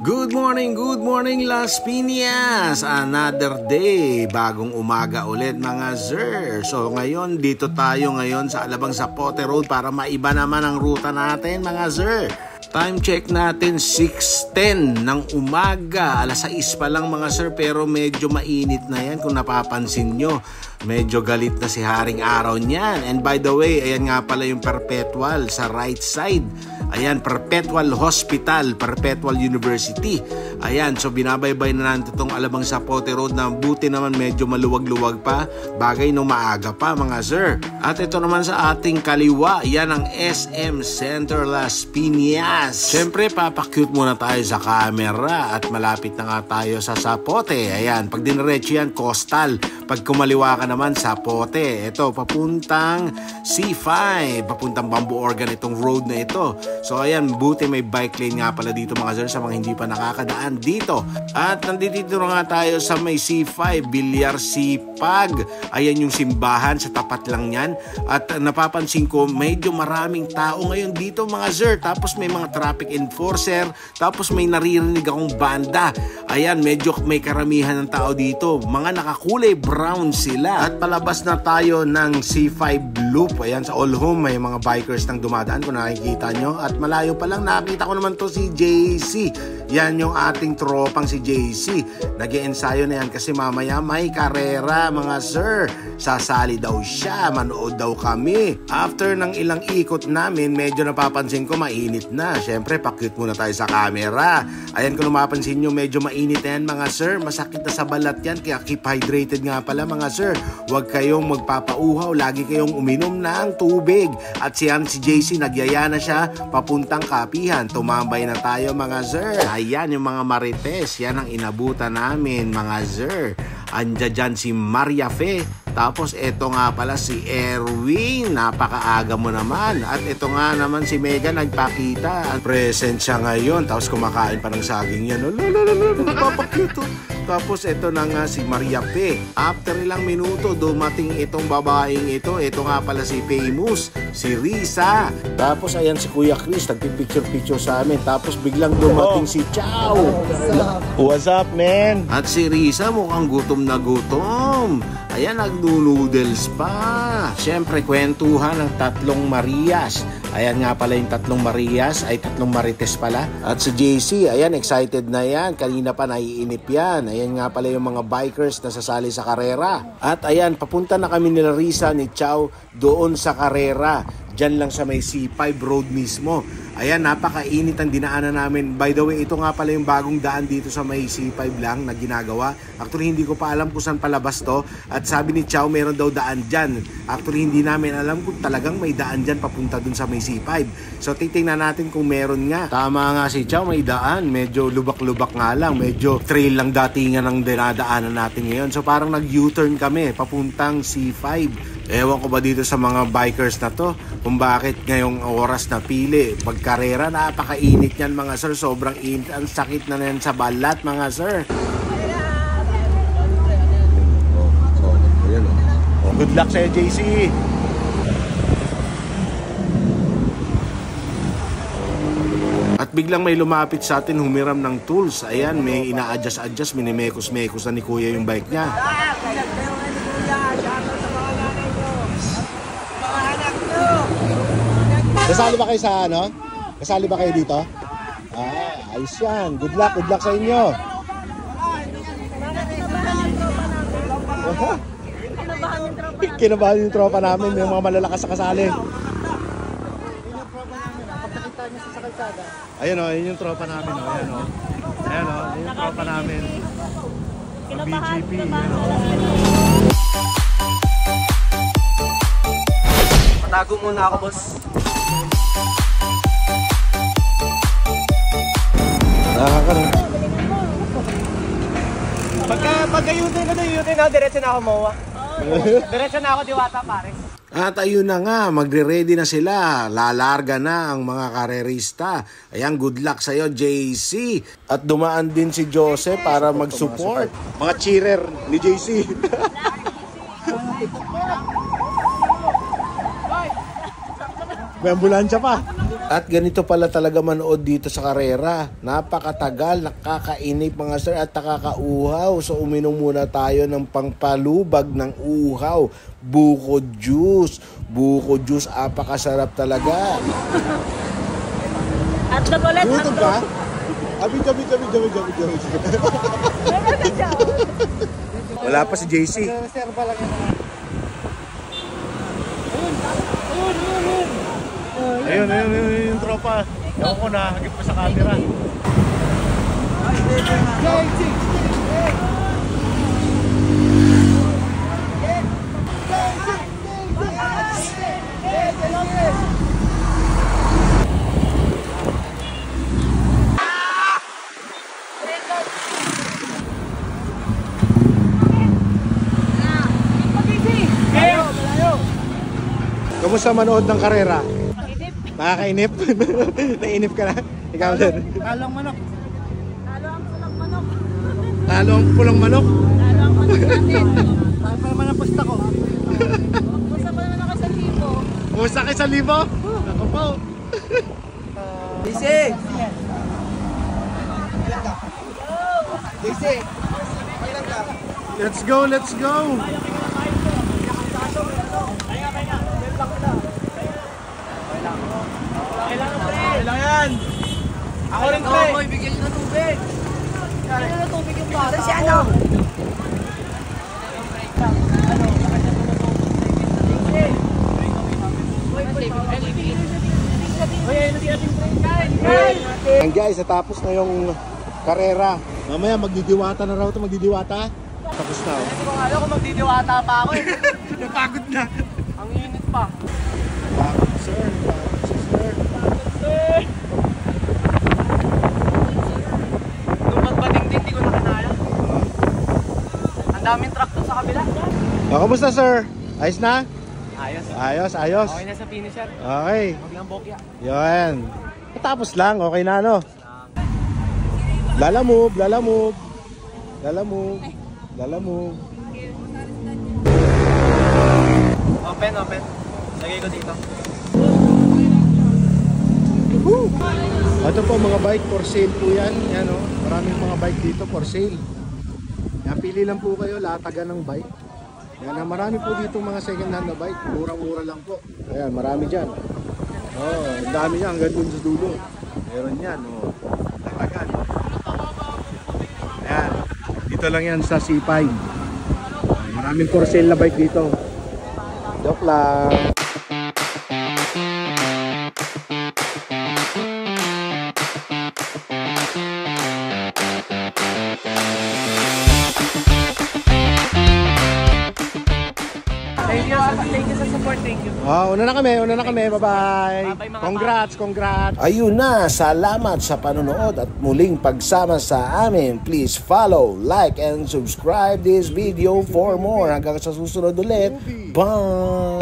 Good morning Las Piñas! Another day, bagong umaga ulit mga sir. So ngayon, dito tayo ngayon sa Alabang Zapote Road para maiba naman ang ruta natin mga sir. Time check natin 6:10 ng umaga. Alas 6 pa lang mga sir, pero medyo mainit na yan kung napapansin nyo. Medyo galit na si Haring Araw niyan. And by the way, ayan nga pala yung Perpetual sa right side. Ayan, Perpetual Hospital, Perpetual University. Ayan, so binabaybay na natin itong Alabang Zapote Road na buti naman medyo maluwag-luwag pa. Bagay nung maaga pa mga sir. At ito naman sa ating kaliwa, yan ang SM Center Las Piñas. Siyempre, papakyut muna tayo sa camera at malapit na nga tayo sa Zapote. Ayan, pag diniretso yan, coastal. Pag kumaliwa ka naman, Zapote. Ito, papuntang C5, papuntang Bamboo Organ itong road na ito. So ayan, buti may bike lane nga pala dito mga sir sa mga hindi pa nakakadaan dito. At nandito na nga tayo sa may C5, Bilyar Sipag. Ayan yung simbahan, sa tapat lang yan. At napapansin ko, medyo maraming tao ngayon dito mga sir. Tapos may mga traffic enforcer. Tapos may naririnig akong banda. Ayan, medyo may karamihan ng tao dito. Mga nakakulay brown sila. At palabas na tayo ng C5 loop. Ayan, sa All Home may mga bikers nang dumadaan kung nakikita nyo. At malayo pa lang nakita ko naman to si JC. Yan yung ating tropang si JC. Nag-iensayo na yan kasi mamaya may karera mga sir. Sasali daw siya, manood daw kami. After ng ilang ikot namin, medyo napapansin ko mainit na. Siyempre, pakyut muna tayo sa camera. Ayan, kung napapansin nyo, medyo mainit na yan mga sir. Masakit na sa balat yan, kaya keep hydrated nga pala mga sir. Huwag kayong magpapauhaw, lagi kayong uminom ng tubig. At si JC, nagyaya na siya papuntang Kapihan. Tumambay na tayo mga sir. Ayan yung mga marites, yan ang inabutan namin mga sir. Andiyan dyan si Maria Fe. Tapos ito nga pala si Erwin. Napakaaga mo naman. At ito nga naman si Megan nagpakita. At present siya ngayon. Tapos kumakain pa ng saging yan. Napapakito. Tapos ito na nga si Maria Pe. After ilang minuto, dumating itong babaeng ito. Ito nga pala si Famous, si Risa. Tapos ayan si Kuya Chris, nagpipicture-picture sa amin. Tapos biglang dumating si Chow. What's up, man? At si Risa mukhang gutom na gutom. Ayan, nagdo-noodles pa. Siyempre, kwentuhan ng tatlong Marias. Ayan nga pala yung tatlong Marias, ay tatlong Marites pala. At si JC, ayan, excited na yan. Kanina pa naiinip yan. Ayan nga pala yung mga bikers na sasali sa karera. At ayan, papunta na kami nila Risa, ni Chow, doon sa karera. Diyan lang sa may C5 road mismo. Ayan, napakainit ang dinaanan namin. By the way, ito nga pala yung bagong daan dito sa may C5 lang na ginagawa. Actually, hindi ko pa alam kung saan palabas to. At sabi ni Chow, meron daw daan dyan. Actually, hindi namin alam kung talagang may daan dyan papunta dun sa may C5. So, titingnan natin kung meron nga. Tama nga si Chow, may daan. Medyo lubak-lubak nga lang. Medyo trail lang datingan ang dinadaanan natin ngayon. So, parang nag-U-turn kami papuntang C5. Ewan ko ba dito sa mga bikers na to kung bakit ngayong oras na pili. Pagkarera, napakainit yan mga sir. Sobrang init. Ang sakit na yan sa balat mga sir. Good luck sa'yo, JC. At biglang may lumapit sa atin, humiram ng tools. Ayan, may ina-adjust, minimekos-mekos na ni Kuya yung bike niya. Kasali ba kayo sa ano? Kasali ba kayo dito? Ayos yan. Good luck sa inyo. Kinabahan yung tropa namin. Yung mga malalakas sa kasali. Ayun o, yun yung tropa namin o. Ayan o. Ayan o, yun yung tropa namin. BGP. Patago muna ako, boss. Pagka U-turn ko doon, U-turn ako, diretso na ako MOA. Diretso na ako Diwata, pares. At ayun na nga, magre-ready na sila. Lalarga na ang mga karerista. Ayan, good luck sa'yo, JC. At dumaan din si Joseph para mag-support. Mga cheerer ni JC. May ambulansya pa. At ganito pala talaga manood dito sa karera. Napakatagal, nakakainip mga sir at nakakauhaw. So uminom muna tayo ng pangpalubag ng uhaw. Buko juice. Buko juice, apakasarap talaga. At ulit. YouTube ka? Abid. Wala pa si JC. Reserva lang yan. Ayun, yung tropa. Ewan ko na, hagip pa sa camera. Kamusta manood ng karera? Nakakainip? Nainip ka na? Ikaw din. Talong manok. Lalo ang pulang manok. Talo ang pulang manok? Lalo ang manok natin. Saan pa naman ang pusta ko? Basta pa naman ako sa tipo. Kumusta kayo sa libo? Ako po. DC! DC! Let's go, let's go! Kailangan yan! Ako rin, pre! Ako, ibigyan nyo ng tubig. Bigyan nyo ng tubig yung bata. Si ano? And guys, natapos na yung karera. Mamaya magdidiwata na raw ito, magdidiwata. Tapos na. Hindi ko alam kung magdidiwata pa ako eh. Napagod na. Ang init pa. Pagod sir, sir. Nung magbating-ting, di ko na kinaya. Ang daming truck doon sa kabila. Kamusta sir? Ayos na? Ayos. Ayos. Okay na sa finisher. Okay. Huwag lang bokya. Yan. Tapos lang, okay na no? Lalamove. Open. Lagay ko dito. Ito po mga bike for sale po yan. Yan o. Maraming mga bike dito for sale. Yan, pili lang po kayo, latagan ng bike. Yan, marami po dito mga second hand na bike. Murang-mura lang po. Ayan, marami dyan. Oh, ang dami yan hanggang dun sa dulo. Meron yan. Oh. Latagan. Ayan. Dito lang yan sa C5. Maraming for sale na bike dito. Joke lang. Thank you sa support. Thank you. Una na kami. Bye-bye. Bye-bye, mga Congrats. Ayun na, salamat sa panonood at muling pagsama sa amin. Please follow, like, and subscribe this video for more. Hanggang sa susunod ulit. Bye!